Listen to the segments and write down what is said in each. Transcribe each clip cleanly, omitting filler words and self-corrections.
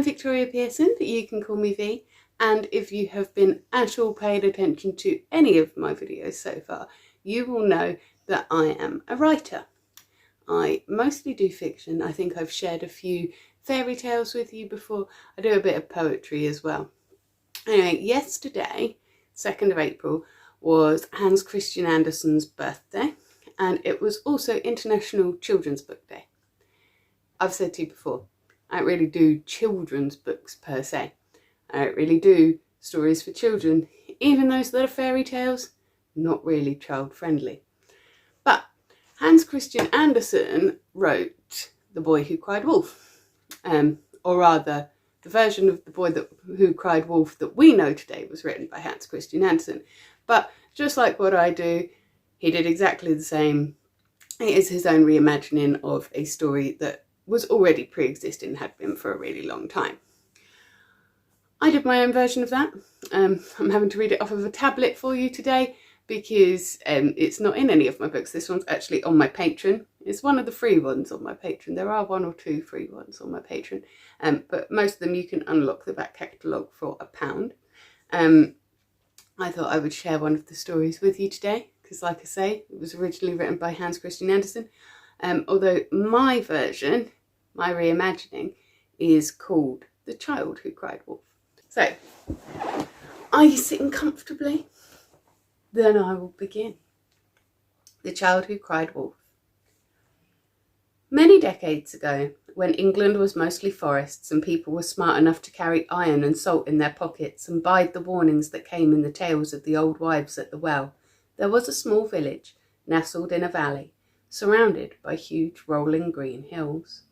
I'm Victoria Pearson, but you can call me V, and if you have been at all paid attention to any of my videos so far, you will know that I am a writer. I mostly do fiction. I think I've shared a few fairy tales with you before. I do a bit of poetry as well. Anyway, yesterday, 2nd of April, was Hans Christian Andersen's birthday, and it was also International Children's Book Day. I've said to you before, I don't really do children's books per se. I don't really do stories for children, even those that are fairy tales, not really child friendly. But Hans Christian Andersen wrote The Boy Who Cried Wolf, or rather the version of The Boy Who Cried Wolf that we know today was written by Hans Christian Andersen. But just like what I do, he did exactly the same. It is his own reimagining of a story that was already pre-existing, had been for a really long time. I did my own version of that. I'm having to read it off of a tablet for you today because it's not in any of my books. This one's actually on my Patreon. It's one of the free ones on my Patreon. There are 1 or 2 free ones on my Patreon, but most of them you can unlock the back catalogue for £1. I thought I would share one of the stories with you today because, like I say, it was originally written by Hans Christian Andersen. Although my version, my reimagining, is called The Child Who Cried Wolf. So, are you sitting comfortably? Then I will begin. The Child Who Cried Wolf. Many decades ago, when England was mostly forests and people were smart enough to carry iron and salt in their pockets and bide the warnings that came in the tales of the old wives at the well, there was a small village nestled in a valley, surrounded by huge rolling green hills.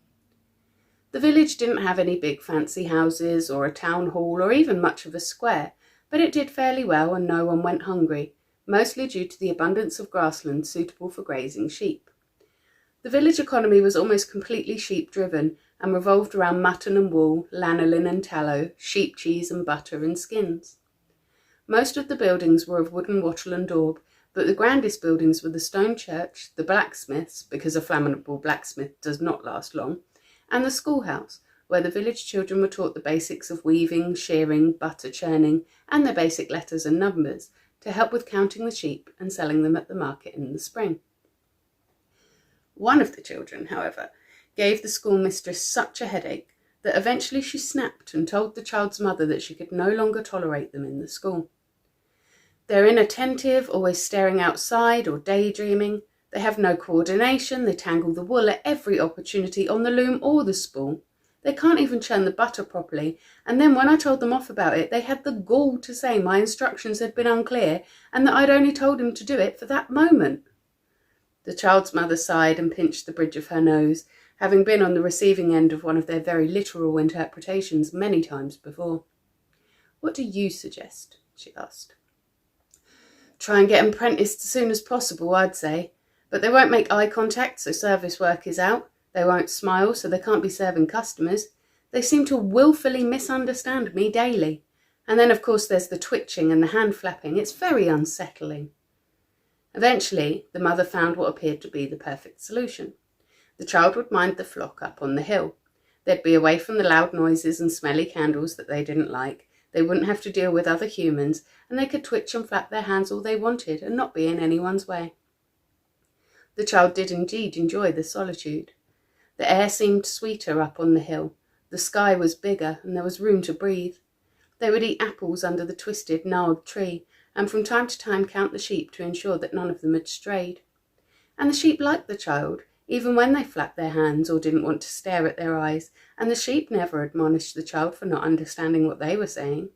The village didn't have any big fancy houses or a town hall or even much of a square, but it did fairly well and no one went hungry, mostly due to the abundance of grassland suitable for grazing sheep. The village economy was almost completely sheep-driven and revolved around mutton and wool, lanolin and tallow, sheep cheese and butter and skins. Most of the buildings were of wooden wattle and daub, but the grandest buildings were the stone church, the blacksmiths, because a flammable blacksmith does not last long, and the schoolhouse, where the village children were taught the basics of weaving, shearing, butter churning, and their basic letters and numbers to help with counting the sheep and selling them at the market in the spring. One of the children, however, gave the schoolmistress such a headache that eventually she snapped and told the child's mother that she could no longer tolerate them in the school. They're inattentive, always staring outside or daydreaming. They have no coordination, they tangle the wool at every opportunity on the loom or the spool. They can't even churn the butter properly, and then when I told them off about it, they had the gall to say my instructions had been unclear and that I'd only told him to do it for that moment. The child's mother sighed and pinched the bridge of her nose, having been on the receiving end of one of their very literal interpretations many times before. "What do you suggest?" she asked. "Try and get them apprenticed as soon as possible, I'd say. But they won't make eye contact, so service work is out. They won't smile, so they can't be serving customers. They seem to willfully misunderstand me daily. And then, of course, there's the twitching and the hand flapping. It's very unsettling." Eventually, the mother found what appeared to be the perfect solution. The child would mind the flock up on the hill. They'd be away from the loud noises and smelly candles that they didn't like. They wouldn't have to deal with other humans, and they could twitch and flap their hands all they wanted and not be in anyone's way. The child did indeed enjoy the solitude. The air seemed sweeter up on the hill. The sky was bigger, and there was room to breathe. They would eat apples under the twisted, gnarled tree, and from time to time count the sheep to ensure that none of them had strayed. And the sheep liked the child, even when they flapped their hands or didn't want to stare at their eyes, and the sheep never admonished the child for not understanding what they were saying.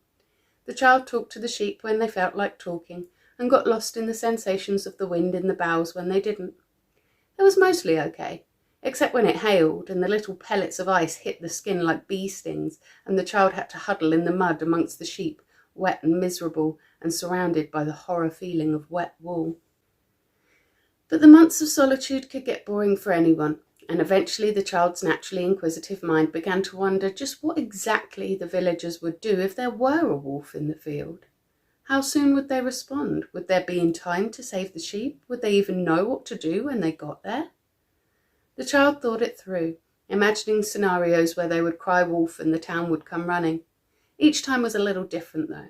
The child talked to the sheep when they felt like talking, and got lost in the sensations of the wind in the boughs when they didn't. It was mostly okay, except when it hailed and the little pellets of ice hit the skin like bee stings, and the child had to huddle in the mud amongst the sheep, wet and miserable, and surrounded by the horror feeling of wet wool. But the months of solitude could get boring for anyone, and eventually the child's naturally inquisitive mind began to wonder just what exactly the villagers would do if there were a wolf in the field. How soon would they respond? Would there be in time to save the sheep? Would they even know what to do when they got there? The child thought it through imagining scenarios where they would cry wolf and the town would come running. Each time was a little different, though.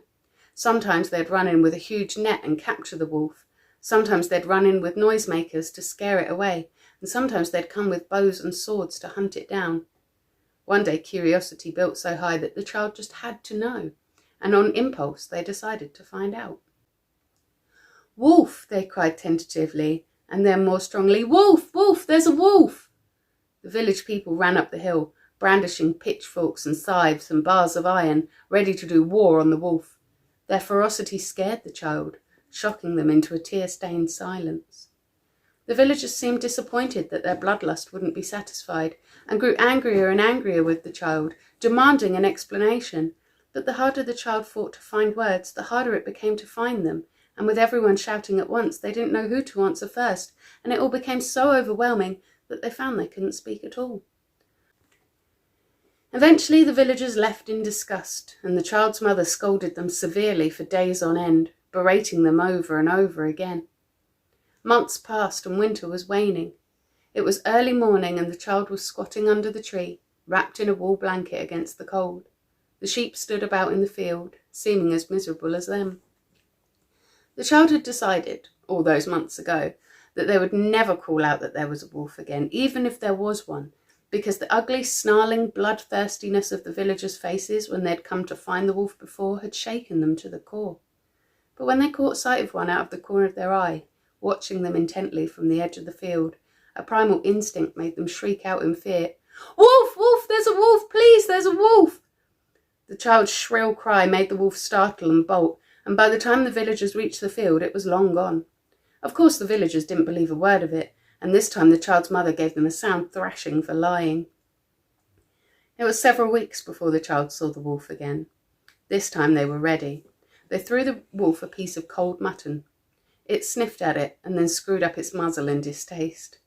Sometimes they'd run in with a huge net and capture the wolf. Sometimes they'd run in with noisemakers to scare it away, and sometimes they'd come with bows and swords to hunt it down. One day curiosity built so high that the child just had to know, and on impulse they decided to find out. "Wolf!" they cried tentatively, and then more strongly, "Wolf! Wolf! There's a wolf!" The village people ran up the hill, brandishing pitchforks and scythes and bars of iron, ready to do war on the wolf. Their ferocity scared the child, shocking them into a tear-stained silence. The villagers seemed disappointed that their bloodlust wouldn't be satisfied, and grew angrier and angrier with the child, demanding an explanation. But the harder the child fought to find words, the harder it became to find them, and with everyone shouting at once, they didn't know who to answer first, and it all became so overwhelming that they found they couldn't speak at all. Eventually the villagers left in disgust, and the child's mother scolded them severely for days on end, berating them over and over again. Months passed and winter was waning. It was early morning and the child was squatting under the tree, wrapped in a wool blanket against the cold. The sheep stood about in the field, seeming as miserable as them. The child had decided, all those months ago, that they would never call out that there was a wolf again, even if there was one, because the ugly, snarling bloodthirstiness of the villagers' faces when they'd come to find the wolf before had shaken them to the core. But when they caught sight of one out of the corner of their eye, watching them intently from the edge of the field, a primal instinct made them shriek out in fear, "Wolf! Wolf! There's a wolf! Please, there's a wolf!" The child's shrill cry made the wolf startle and bolt, and by the time the villagers reached the field, it was long gone. Of course the villagers didn't believe a word of it, and this time the child's mother gave them a sound thrashing for lying. It was several weeks before the child saw the wolf again. This time they were ready. They threw the wolf a piece of cold mutton. It sniffed at it and then screwed up its muzzle in distaste.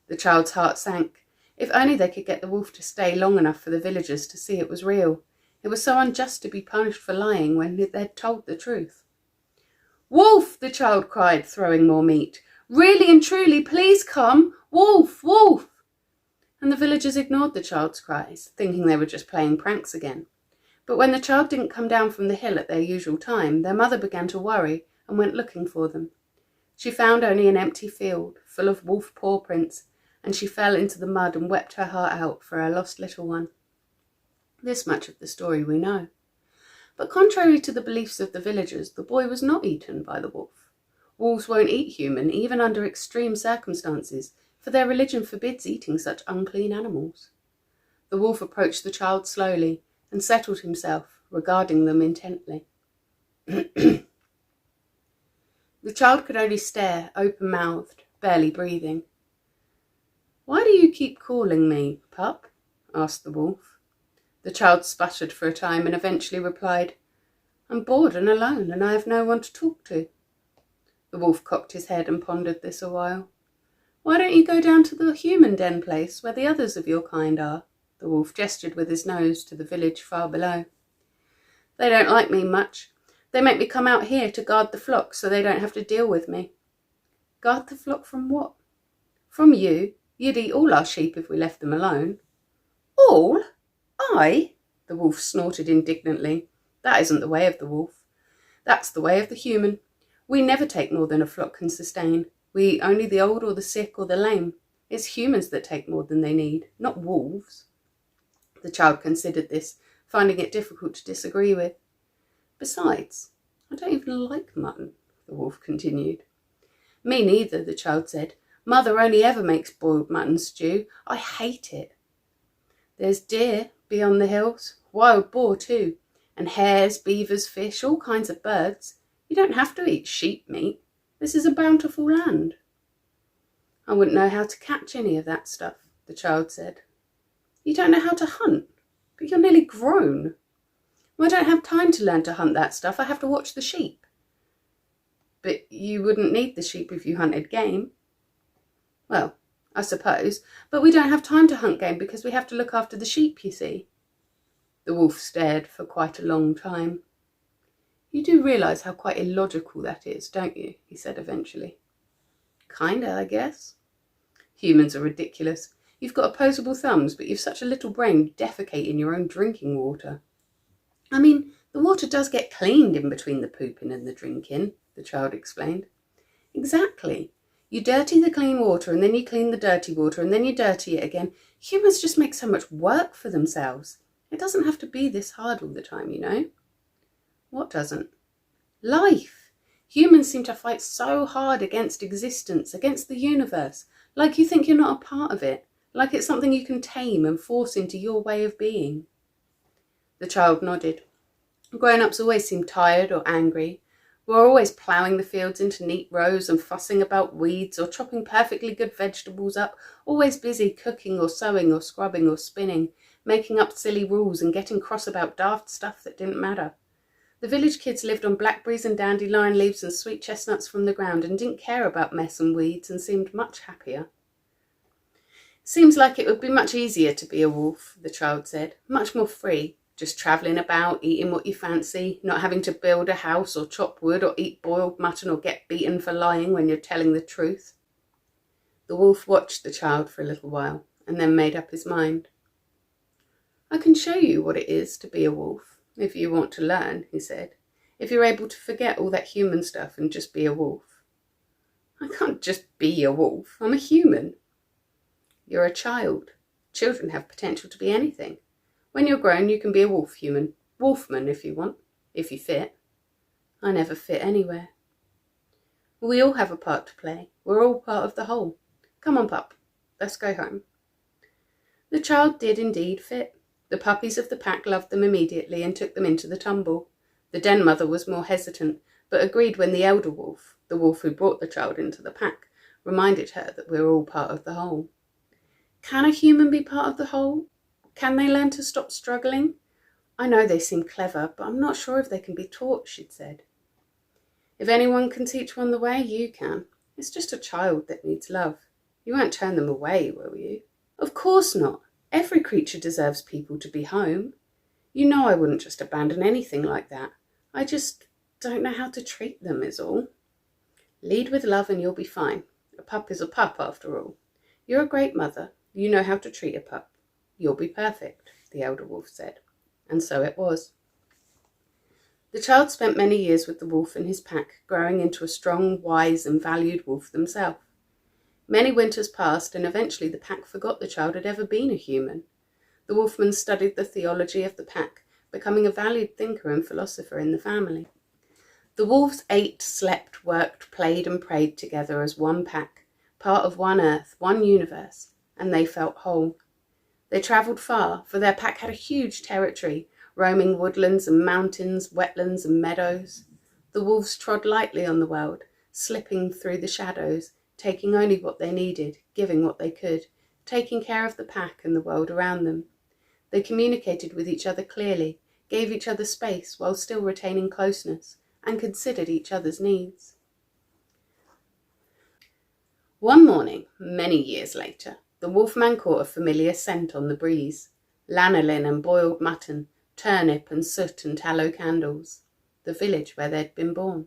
The child's heart sank. If only they could get the wolf to stay long enough for the villagers to see it was real. It was so unjust to be punished for lying when they'd told the truth. "Wolf!" the child cried, throwing more meat. "Really and truly, please come! Wolf! Wolf!" And the villagers ignored the child's cries, thinking they were just playing pranks again. But when the child didn't come down from the hill at their usual time, their mother began to worry and went looking for them. She found only an empty field, full of wolf paw prints, and she fell into the mud and wept her heart out for her lost little one. This much of the story we know. But contrary to the beliefs of the villagers, the boy was not eaten by the wolf. Wolves won't eat human, even under extreme circumstances, for their religion forbids eating such unclean animals. The wolf approached the child slowly and settled himself, regarding them intently. The child could only stare, open-mouthed, barely breathing. "Why do you keep calling me, pup?" asked the wolf. The child sputtered for a time and eventually replied, "I'm bored and alone, and I have no one to talk to." The wolf cocked his head and pondered this a while. "Why don't you go down to the human den place where the others of your kind are?" The wolf gestured with his nose to the village far below. "They don't like me much. They make me come out here to guard the flock so they don't have to deal with me." "Guard the flock from what?" "From you. You'd eat all our sheep if we left them alone." "All? I?" The wolf snorted indignantly. "That isn't the way of the wolf. That's the way of the human. We never take more than a flock can sustain. We eat only the old or the sick or the lame. It's humans that take more than they need, not wolves." The child considered this, finding it difficult to disagree with. "Besides, I don't even like mutton," the wolf continued. "Me neither," the child said. "Mother only ever makes boiled mutton stew. I hate it. There's deer beyond the hills, wild boar too, and hares, beavers, fish, all kinds of birds. You don't have to eat sheep meat. This is a bountiful land." "I wouldn't know how to catch any of that stuff," the child said. "You don't know how to hunt? But you're nearly grown." "Well, I don't have time to learn to hunt that stuff. I have to watch the sheep." "But you wouldn't need the sheep if you hunted game." "Well, I suppose, but we don't have time to hunt game because we have to look after the sheep, you see." The wolf stared for quite a long time. "You do realise how quite illogical that is, don't you?" he said eventually. "Kinda, I guess. Humans are ridiculous. You've got opposable thumbs, but you've such a little brain you defecate in your own drinking water. I mean, the water does get cleaned in between the pooping and the drinking, the child explained. Exactly. You dirty the clean water, and then you clean the dirty water, and then you dirty it again. Humans just make so much work for themselves. It doesn't have to be this hard all the time, you know. What doesn't? Life. Humans seem to fight so hard against existence, against the universe, like you think you're not a part of it, like it's something you can tame and force into your way of being. The child nodded. Grown-ups always seem tired or angry. We're always ploughing the fields into neat rows and fussing about weeds or chopping perfectly good vegetables up, always busy cooking or sewing or scrubbing or spinning, making up silly rules and getting cross about daft stuff that didn't matter. The village kids lived on blackberries and dandelion leaves and sweet chestnuts from the ground and didn't care about mess and weeds and seemed much happier. Seems like it would be much easier to be a wolf, the child said, much more free. Just travelling about, eating what you fancy, not having to build a house or chop wood or eat boiled mutton or get beaten for lying when you're telling the truth. The wolf watched the child for a little while and then made up his mind. I can show you what it is to be a wolf, if you want to learn, he said, if you're able to forget all that human stuff and just be a wolf. I can't just be a wolf, I'm a human. You're a child. Children have potential to be anything. When you're grown, you can be a wolf human. Wolfman, if you want. If you fit. I never fit anywhere. We all have a part to play. We're all part of the whole. Come on, pup. Let's go home. The child did indeed fit. The puppies of the pack loved them immediately and took them into the tumble. The den mother was more hesitant, but agreed when the elder wolf, the wolf who brought the child into the pack, reminded her that we're all part of the whole. Can a human be part of the whole? Can they learn to stop struggling? I know they seem clever, but I'm not sure if they can be taught, she'd said. If anyone can teach one the way, you can. It's just a child that needs love. You won't turn them away, will you? Of course not. Every creature deserves people to be home. You know I wouldn't just abandon anything like that. I just don't know how to treat them, is all. Lead with love and you'll be fine. A pup is a pup, after all. You're a great mother. You know how to treat a pup. You'll be perfect, the elder wolf said. And so it was. The child spent many years with the wolf in his pack, growing into a strong, wise, and valued wolf themselves. Many winters passed, and eventually the pack forgot the child had ever been a human. The wolfman studied the theology of the pack, becoming a valued thinker and philosopher in the family. The wolves ate, slept, worked, played, and prayed together as one pack, part of one earth, one universe, and they felt whole. They travelled far, for their pack had a huge territory, roaming woodlands and mountains, wetlands and meadows. The wolves trod lightly on the world, slipping through the shadows, taking only what they needed, giving what they could, taking care of the pack and the world around them. They communicated with each other clearly, gave each other space while still retaining closeness, and considered each other's needs. One morning, many years later, the wolfman caught a familiar scent on the breeze. Lanolin and boiled mutton, turnip and soot and tallow candles. The village where they'd been born.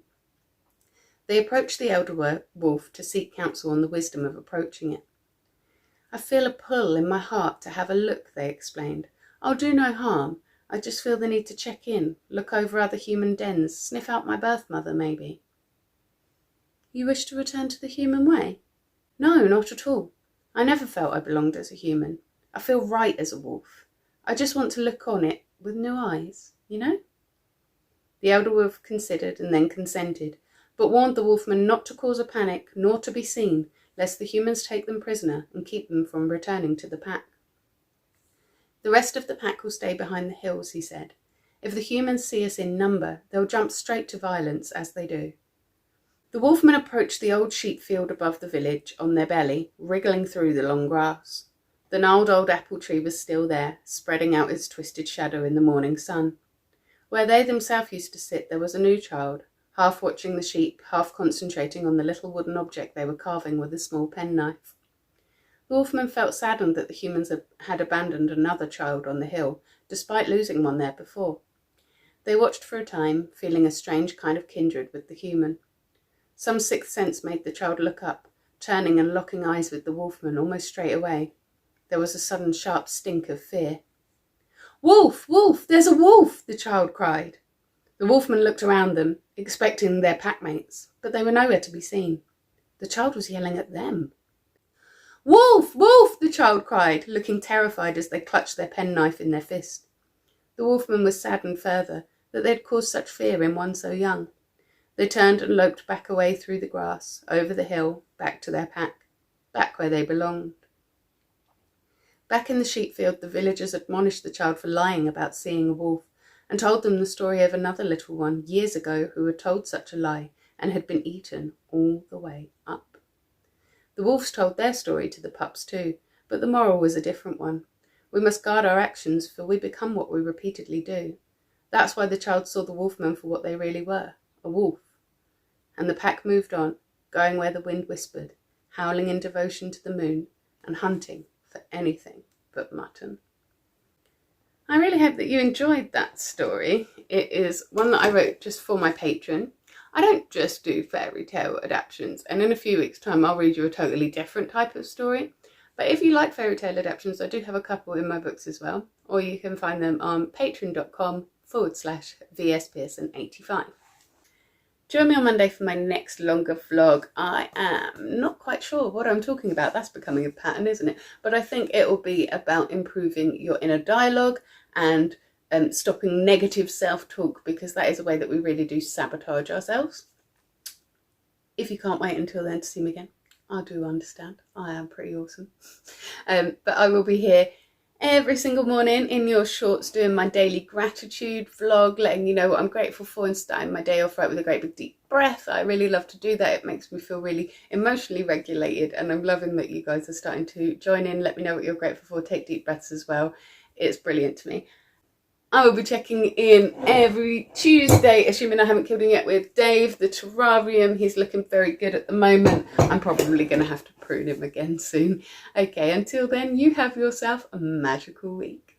They approached the elder wolf to seek counsel on the wisdom of approaching it. I feel a pull in my heart to have a look, they explained. I'll do no harm. I just feel the need to check in, look over other human dens, sniff out my birth mother, maybe. You wish to return to the human way? No, not at all. I never felt I belonged as a human. I feel right as a wolf. I just want to look on it with new eyes, you know? The elder wolf considered and then consented, but warned the wolfman not to cause a panic nor to be seen, lest the humans take them prisoner and keep them from returning to the pack. The rest of the pack will stay behind the hills, he said. If the humans see us in number, they'll jump straight to violence, as they do. The wolfmen approached the old sheep field above the village, on their belly, wriggling through the long grass. The gnarled old apple tree was still there, spreading out its twisted shadow in the morning sun. Where they themselves used to sit, there was a new child, half watching the sheep, half concentrating on the little wooden object they were carving with a small penknife. The wolfman felt saddened that the humans had abandoned another child on the hill, despite losing one there before. They watched for a time, feeling a strange kind of kindred with the human. Some sixth sense made the child look up, turning and locking eyes with the wolfman almost straight away. there was a sudden sharp stink of fear. "Wolf! Wolf! There's a wolf!" the child cried. The wolfmen looked around them, expecting their packmates, but they were nowhere to be seen. The child was yelling at them. "Wolf! Wolf!" the child cried, looking terrified as they clutched their penknife in their fist. The wolfman was saddened further that they had caused such fear in one so young. They turned and loped back away through the grass, over the hill, back to their pack, back where they belonged. Back in the sheep field, the villagers admonished the child for lying about seeing a wolf, and told them the story of another little one years ago who had told such a lie and had been eaten all the way up. The wolves told their story to the pups too, but the moral was a different one. We must guard our actions, for we become what we repeatedly do. That's why the child saw the wolfmen for what they really were, a wolf. And the pack moved on, going where the wind whispered, howling in devotion to the moon, and hunting for anything but mutton. I really hope that you enjoyed that story. It is one that I wrote just for my patron. I don't just do fairy tale adaptations, and in a few weeks' time I'll read you a totally different type of story. But if you like fairy tale adaptations, I do have a couple in my books as well, or you can find them on patreon.com/VSPearson85. Join me on Monday for my next longer vlog. I am not quite sure what I'm talking about. That's becoming a pattern, isn't it? But I think it will be about improving your inner dialogue and stopping negative self-talk, because that is a way that we really do sabotage ourselves. If you can't wait until then to see me again, I do understand. I am pretty awesome. But I will be here every single morning in your shorts doing my daily gratitude vlog, letting you know what I'm grateful for and starting my day off right with a great big deep breath. I really love to do that. It makes me feel really emotionally regulated, and I'm loving that you guys are starting to join in. Let me know what you're grateful for. Take deep breaths as well. It's brilliant to me. I will be checking in every Tuesday, assuming I haven't killed him yet, with Dave, the terrarium. He's looking very good at the moment. I'm probably going to have to prune him again soon. Okay, until then, you have yourself a magical week.